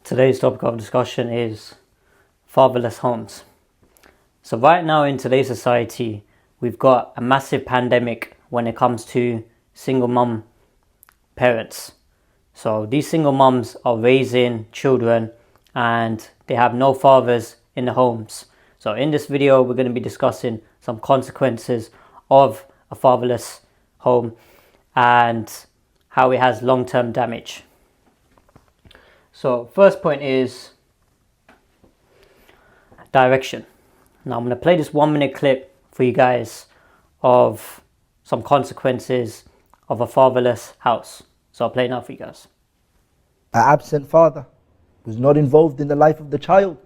Today's topic of discussion is fatherless homes. So right now in today's society, we've got a massive pandemic when it comes to single mum parents. So these single mums are raising children and they have no fathers in the homes. So in this video, we're going to be discussing some consequences of a fatherless home and how it has long-term damage. So first point is direction. Now I'm going to play this 1-minute clip for you guys of some consequences of a fatherless house. So I'll play it now for you guys. An absent father who's not involved in the life of the child.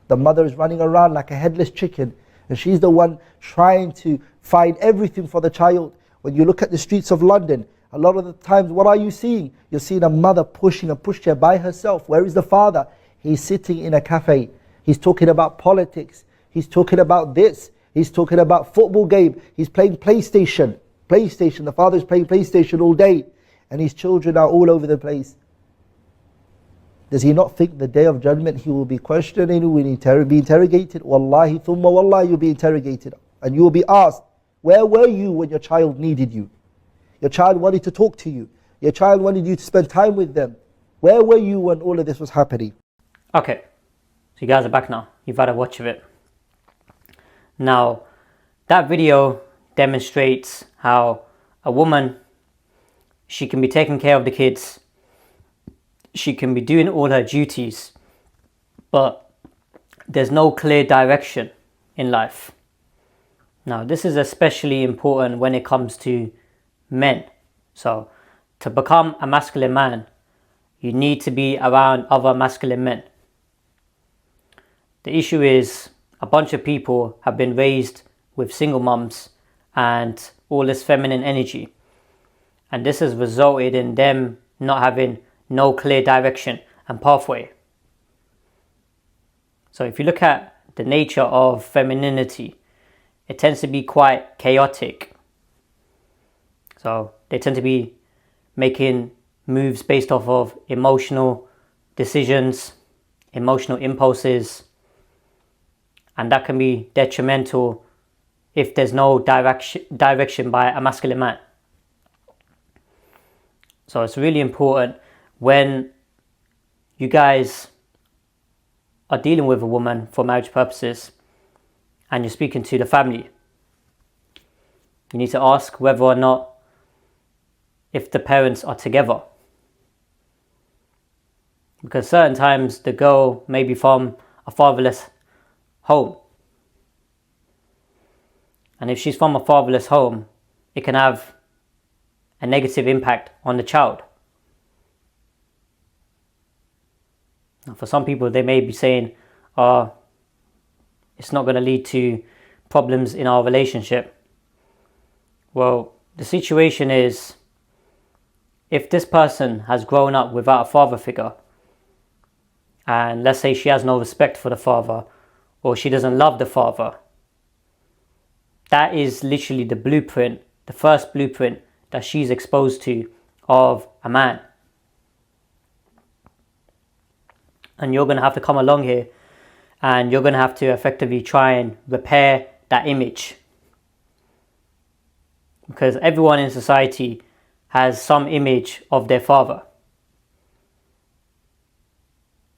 The mother is running around like a headless chicken and she's the one trying to find everything for the child. When you look at the streets of London, a lot of the times, what are you seeing? You're seeing a mother pushing a pushchair by herself. Where is the father? He's sitting in a cafe. He's talking about politics. He's talking about this. He's talking about football game. He's playing PlayStation. The father is playing PlayStation all day. And his children are all over the place. Does he not think the day of judgment he will be questioned and he will be interrogated? Wallahi, thumma wallahi, you'll be interrogated. And you will be asked, where were you when your child needed you? Your child wanted to talk to you. Your child wanted you to spend time with them. Where were you when all of this was happening? Okay, so you guys are back now. You've had a watch of it. Now, that video demonstrates how a woman, she can be taking care of the kids. She can be doing all her duties. But there's no clear direction in life. Now, this is especially important when it comes to men. So to become a masculine man, you need to be around other masculine men. The issue is a bunch of people have been raised with single mums and all this feminine energy, and this has resulted in them not having no clear direction and pathway. So if you look at the nature of femininity, it tends to be quite chaotic. So they tend to be making moves based off of emotional decisions, emotional impulses, and that can be detrimental if there's no direction by a masculine man. So it's really important when you guys are dealing with a woman for marriage purposes and you're speaking to the family, you need to ask whether or not if the parents are together. Because certain times the girl may be from a fatherless home. And if she's from a fatherless home, it can have a negative impact on the child. Now, for some people, they may be saying, it's not going to lead to problems in our relationship. Well, the situation is, if this person has grown up without a father figure, and let's say she has no respect for the father, or she doesn't love the father, that is literally the blueprint, the first blueprint that she's exposed to of a man. And you're going to have to come along here and you're going to have to effectively try and repair that image. Because everyone in society has some image of their father.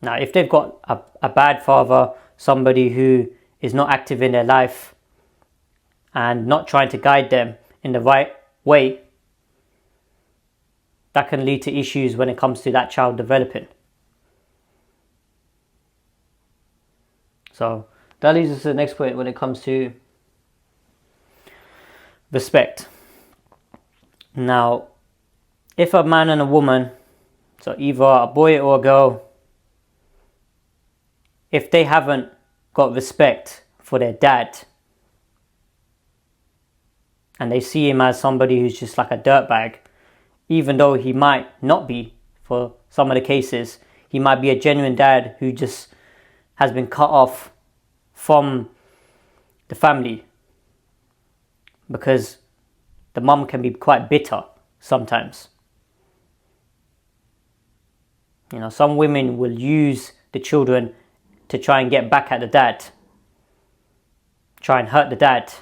Now, if they've got a bad father, somebody who is not active in their life and not trying to guide them in the right way, that can lead to issues when it comes to that child developing. So that leads us to the next point when it comes to respect. Now, if a man and a woman, so either a boy or a girl, if they haven't got respect for their dad and they see him as somebody who's just like a dirtbag, even though he might not be, for some of the cases, he might be a genuine dad who just has been cut off from the family because the mum can be quite bitter sometimes. You know, some women will use the children to try and get back at the dad, try and hurt the dad.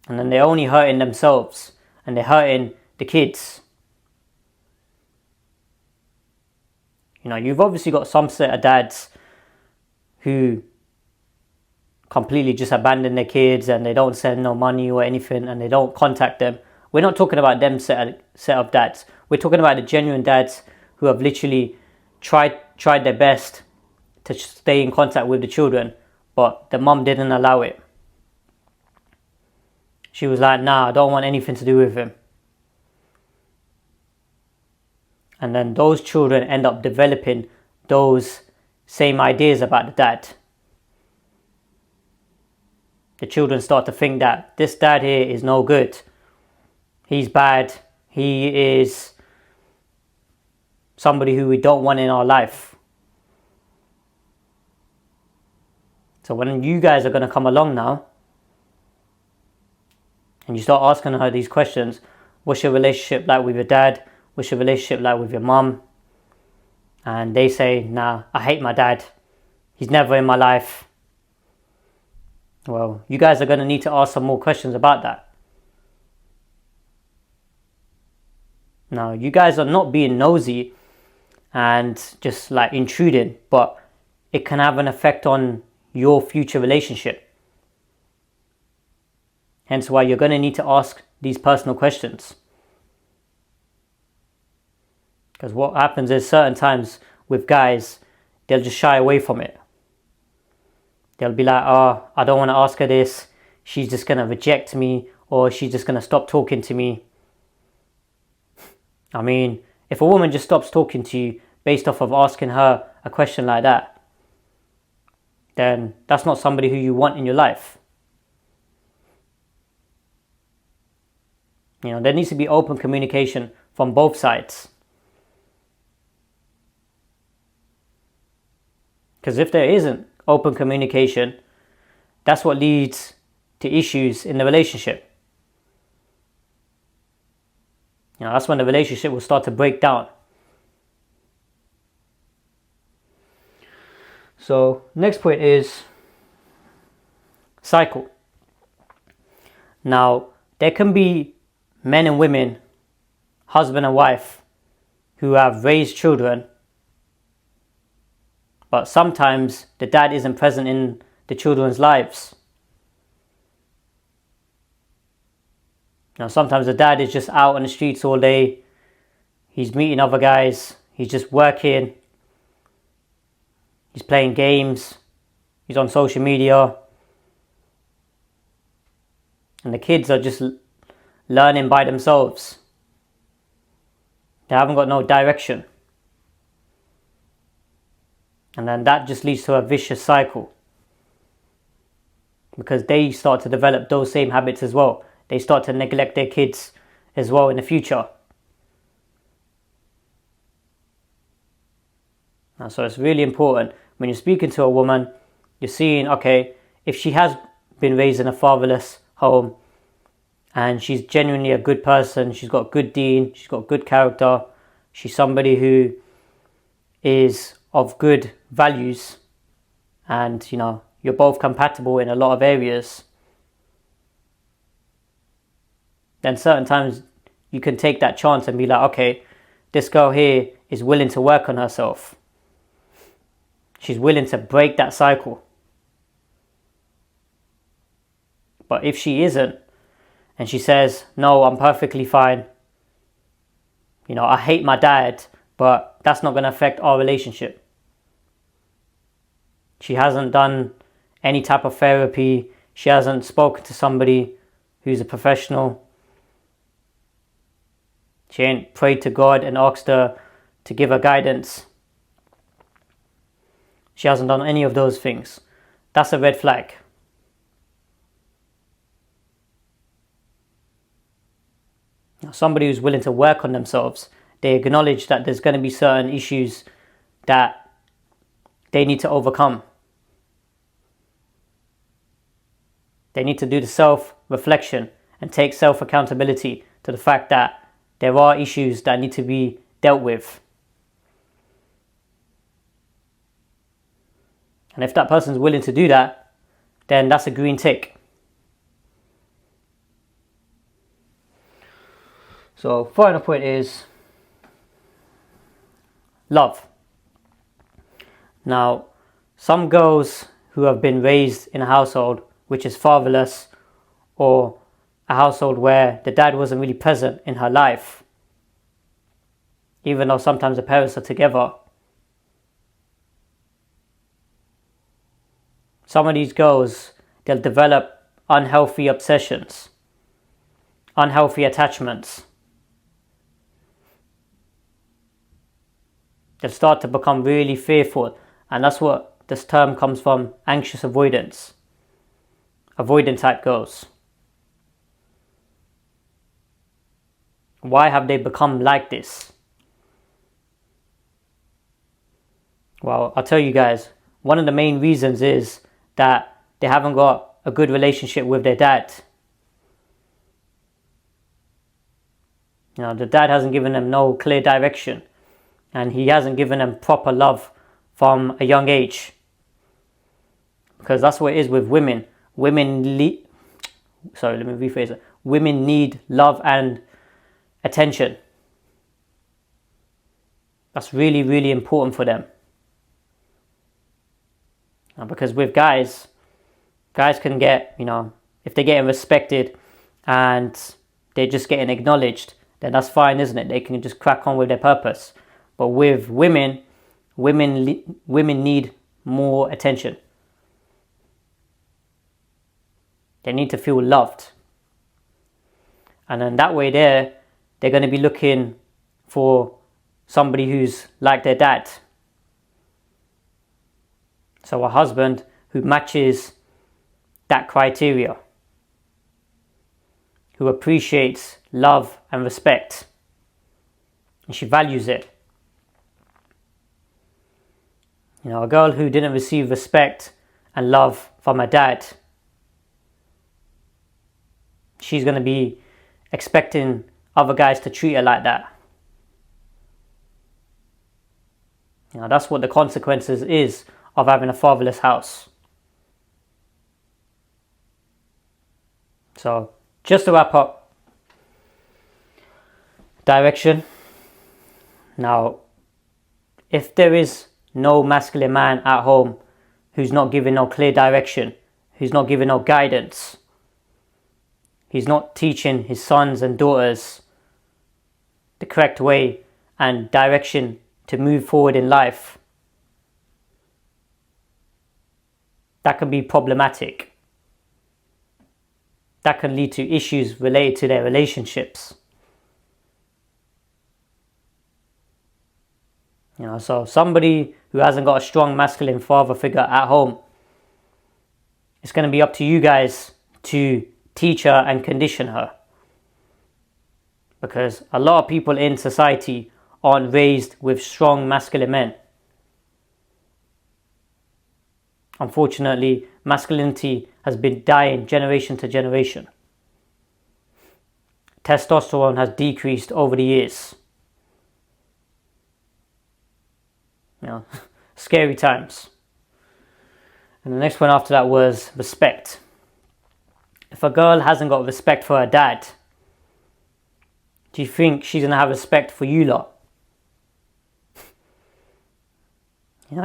And then they're only hurting themselves and they're hurting the kids. You know, you've obviously got some set of dads who completely just abandon their kids and they don't send no money or anything and they don't contact them. We're not talking about them set of dads. We're talking about the genuine dads who have literally tried their best to stay in contact with the children, but the mum didn't allow it. She was like, nah, I don't want anything to do with him. And then those children end up developing those same ideas about the dad. The children start to think that this dad here is no good. He's bad. He is somebody who we don't want in our life. So when you guys are going to come along now and you start asking her these questions, what's your relationship like with your dad? What's your relationship like with your mum? And they say, nah, I hate my dad. He's never in my life. Well, you guys are going to need to ask some more questions about that. Now, you guys are not being nosy and just like intruding, but it can have an effect on your future relationship. Hence why you're going to need to ask these personal questions. Because what happens is certain times with guys, they'll just shy away from it. They'll be like, oh, I don't want to ask her this. She's just going to reject me, or she's just going to stop talking to me. I mean, if a woman just stops talking to you based off of asking her a question like that, then that's not somebody who you want in your life. You know, there needs to be open communication from both sides. Because if there isn't open communication, that's what leads to issues in the relationship. You know, that's when the relationship will start to break down. So, next point is cycle. Now, there can be men and women, husband and wife, who have raised children, but sometimes the dad isn't present in the children's lives. Now, sometimes the dad is just out on the streets all day. He's meeting other guys. He's just working. He's playing games. He's on social media. And the kids are just learning by themselves. They haven't got no direction. And then that just leads to a vicious cycle. Because they start to develop those same habits as well. They start to neglect their kids as well in the future. Now, so it's really important when you're speaking to a woman, you're seeing, okay, if she has been raised in a fatherless home and she's genuinely a good person, she's got good deen, she's got good character, she's somebody who is of good values, and you know, you're both compatible in a lot of areas, then certain times you can take that chance and be like, okay, this girl here is willing to work on herself. She's willing to break that cycle. But if she isn't, and she says, no, I'm perfectly fine, you know, I hate my dad, but that's not going to affect our relationship. She hasn't done any type of therapy. She hasn't spoken to somebody who's a professional. She ain't prayed to God and asked her to give her guidance. She hasn't done any of those things. That's a red flag. Now, somebody who's willing to work on themselves, they acknowledge that there's going to be certain issues that they need to overcome. They need to do the self-reflection and take self-accountability to the fact that there are issues that need to be dealt with. And if that person's willing to do that, then that's a green tick. So final point is love. Now, some girls who have been raised in a household which is fatherless, or a household where the dad wasn't really present in her life, even though sometimes the parents are together, some of these girls, they'll develop unhealthy obsessions, unhealthy attachments. They'll start to become really fearful, and that's what this term comes from, anxious avoidance. Avoidant type girls. Why have they become like this? Well, I'll tell you guys, one of the main reasons is that they haven't got a good relationship with their dad. The dad hasn't given them no clear direction, and he hasn't given them proper love from a young age. Because that's what it is with women. Women need love and attention. That's really, really important for them. Because with guys can get, if they're getting respected and they're just getting acknowledged, then that's fine, isn't it? They can just crack on with their purpose. But with women need more attention. They need to feel loved. And then that way they're going to be looking for somebody who's like their dad. So a husband who matches that criteria, who appreciates love and respect, and she values it. A girl who didn't receive respect and love from her dad, she's going to be expecting other guys to treat her like that. That's what the consequences is of having a fatherless house. So, just to wrap up, direction. Now, if there is no masculine man at home who's not giving no clear direction, who's not giving no guidance, he's not teaching his sons and daughters the correct way and direction to move forward in life, that can be problematic. That can lead to issues related to their relationships. So somebody who hasn't got a strong masculine father figure at home, it's going to be up to you guys to teach her and condition her. Because a lot of people in society aren't raised with strong masculine men. Unfortunately, masculinity has been dying generation to generation. Testosterone has decreased over the years. Scary times. And the next one after that was respect. If a girl hasn't got respect for her dad, do you think she's going to have respect for you lot?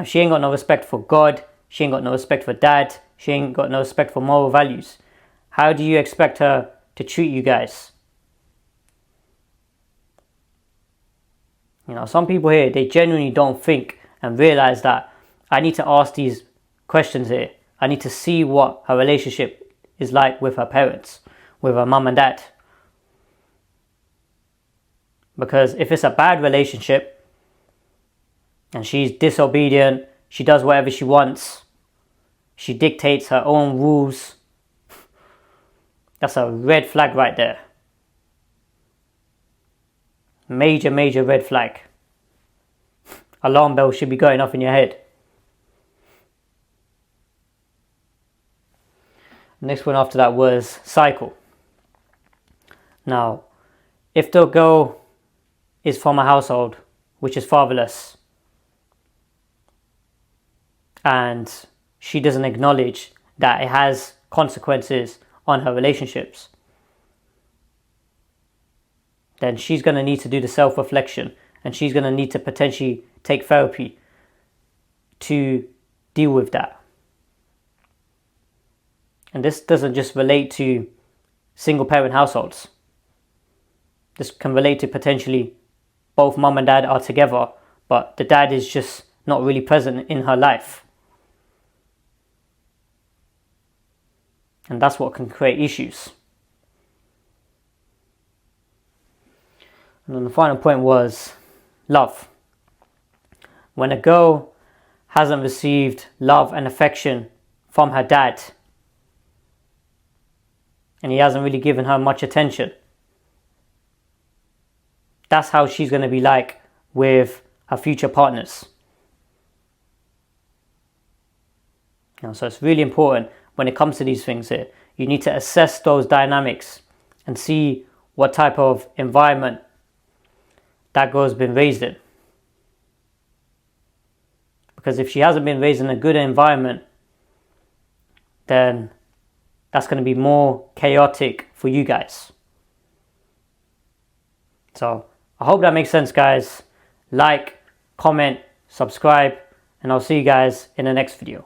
She ain't got no respect for God. She ain't got no respect for dad. She ain't got no respect for moral values. How do you expect her to treat you guys? Some people here, they genuinely don't think and realize that I need to ask these questions here. I need to see what her relationship is like with her parents, with her mum and dad. Because if it's a bad relationship and she's disobedient, she does whatever she wants, she dictates her own rules, that's a red flag right there. Major, major red flag. Alarm bell should be going off in your head. Next one after that was cycle. Now, if the girl is from a household which is fatherless, and she doesn't acknowledge that it has consequences on her relationships, then she's going to need to do the self-reflection, and she's going to need to potentially take therapy to deal with that. And this doesn't just relate to single parent households. This can relate to potentially both mum and dad are together, but the dad is just not really present in her life. And that's what can create issues. And then the final point was love. When a girl hasn't received love and affection from her dad, and he hasn't really given her much attention, that's how she's going to be like with her future partners. So it's really important when it comes to these things here. You need to assess those dynamics and see what type of environment that girl's been raised in. Because if she hasn't been raised in a good environment, then that's going to be more chaotic for you guys. So I hope that makes sense, guys. Like, comment, subscribe, and I'll see you guys in the next video.